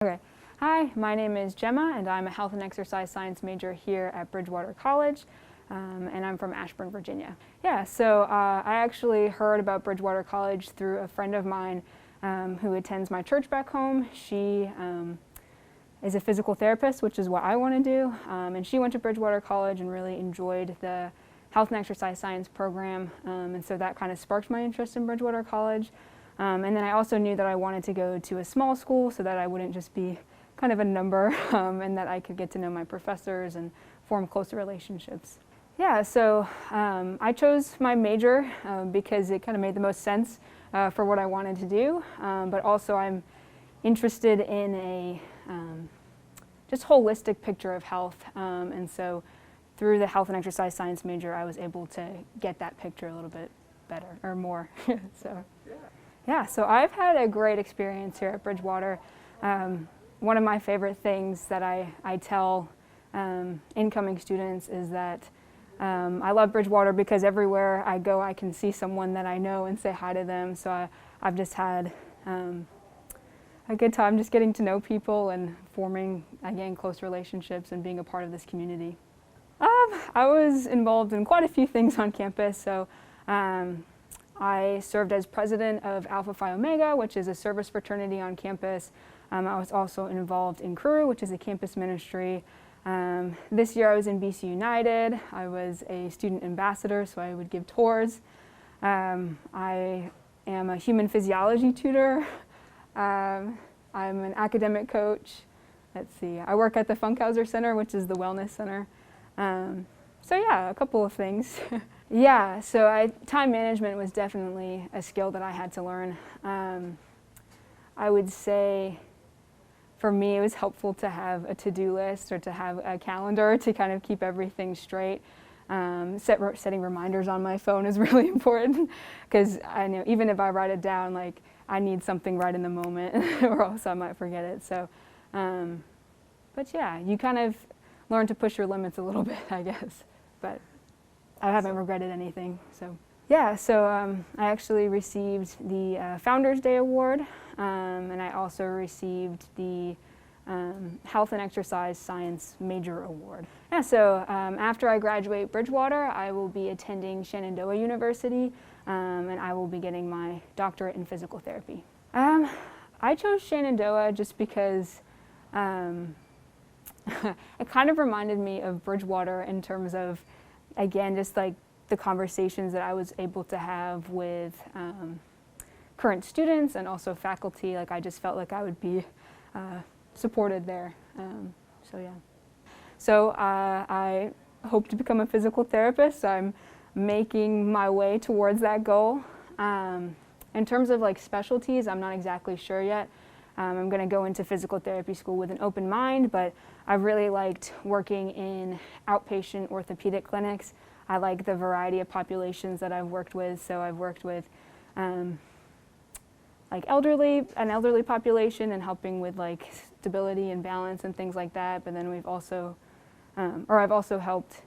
Okay. Hi, my name is Gemma, and I'm a health and exercise science major here at Bridgewater College, and I'm from Ashburn, Virginia. Yeah, so I actually heard about Bridgewater College through a friend of mine who attends my church back home. She is a physical therapist, which is what I want to do, and she went to Bridgewater College and really enjoyed the health and exercise science program, and so that kind of sparked my interest in Bridgewater College. And then I also knew that I wanted to go to a small school so that I wouldn't just be kind of a number, and that I could get to know my professors and form closer relationships. Yeah, so I chose my major because it kind of made the most sense for what I wanted to do, but also I'm interested in a just holistic picture of health, and so through the health and exercise science major I was able to get that picture a little bit better, or more. Yeah, so I've had a great experience here at Bridgewater. One of my favorite things that I tell incoming students is that I love Bridgewater because everywhere I go I can see someone that I know and say hi to them. So I've just had a good time just getting to know people and forming, again, close relationships and being a part of this community. I was involved in quite a few things on campus. So I served as president of Alpha Phi Omega, which is a service fraternity on campus. I was also involved in Crew, which is a campus ministry. This year I was in BC United. I was a student ambassador, so I would give tours. I am a human physiology tutor. I'm an academic coach. Let's see, I work at the Funkhauser Center, which is the wellness center. So yeah, a couple of things. Yeah, so time management was definitely a skill that I had to learn. I would say for me it was helpful to have a to-do list or to have a calendar to kind of keep everything straight. Setting reminders on my phone is really important because I know even if I write it down, like I need something right in the moment or else I might forget it. So, but yeah, you kind of learn to push your limits a little bit, I guess. But I haven't regretted anything. So yeah, so I actually received the Founders Day Award, and I also received the Health and Exercise Science Major Award. Yeah, so after I graduate Bridgewater, I will be attending Shenandoah University, and I will be getting my doctorate in physical therapy. I chose Shenandoah just because it kind of reminded me of Bridgewater in terms of, again, just like the conversations that I was able to have with current students and also faculty. Like I just felt like I would be supported there. So yeah. So I hope to become a physical therapist. I'm making my way towards that goal. In terms of like specialties, I'm not exactly sure yet. I'm going to go into physical therapy school with an open mind, but I really liked working in outpatient orthopedic clinics. I like the variety of populations that I've worked with. So I've worked with like an elderly population and helping with like stability and balance and things like that. But then we've also, I've also helped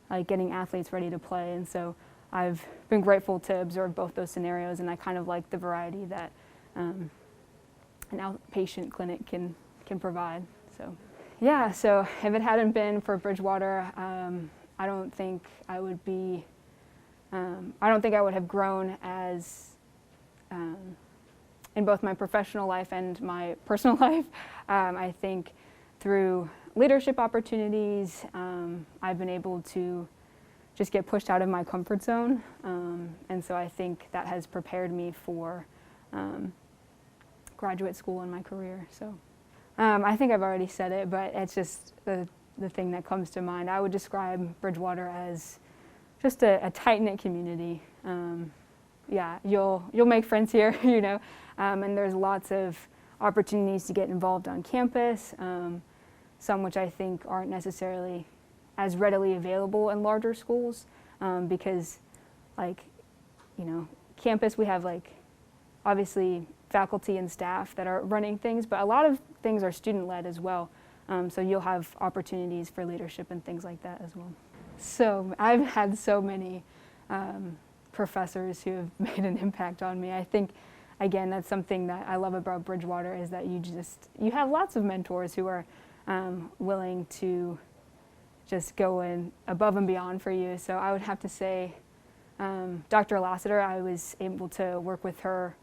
like getting athletes ready to play. And so I've been grateful to observe both those scenarios, and I kind of like the variety that an outpatient clinic can provide. So yeah, so if it hadn't been for Bridgewater, I don't think I would have grown as in both my professional life and my personal life. I think through leadership opportunities, I've been able to just get pushed out of my comfort zone, and so I think that has prepared me for graduate school and my career. So I think I've already said it, but it's just the thing that comes to mind. I would describe Bridgewater as just a tight-knit community. Yeah, you'll make friends here, you know, and there's lots of opportunities to get involved on campus, some which I think aren't necessarily as readily available in larger schools, because, like, you know, campus, we have like obviously faculty and staff that are running things, but a lot of things are student-led as well. So you'll have opportunities for leadership and things like that as well. So I've had so many professors who have made an impact on me. I think again, that's something that I love about Bridgewater, is that you have lots of mentors who are willing to just go in above and beyond for you. So I would have to say Dr. Lassiter, I was able to work with her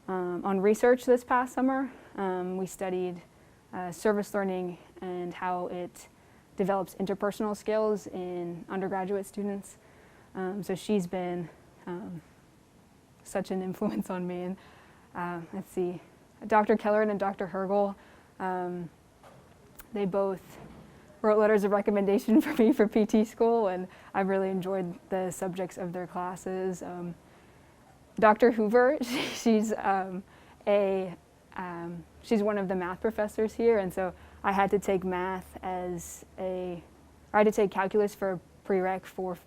on research this past summer. We studied service learning and how it develops interpersonal skills in undergraduate students. So she's been such an influence on me. And let's see, Dr. Keller and Dr. Hergel, they both wrote letters of recommendation for me for PT school, and I've really enjoyed the subjects of their classes. Dr. Hoover, she's she's one of the math professors here, and so I had to take I had to take calculus for a prereq for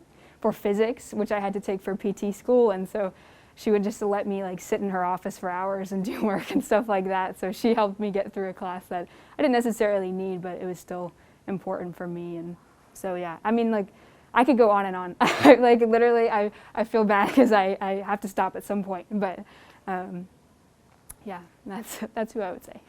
physics, which I had to take for PT school, and so she would just let me like sit in her office for hours and do work and stuff like that. So she helped me get through a class that I didn't necessarily need, but it was still important for me. And so yeah, I mean, like, I could go on and on. Like literally, I feel bad because I have to stop at some point. But yeah, that's who I would say.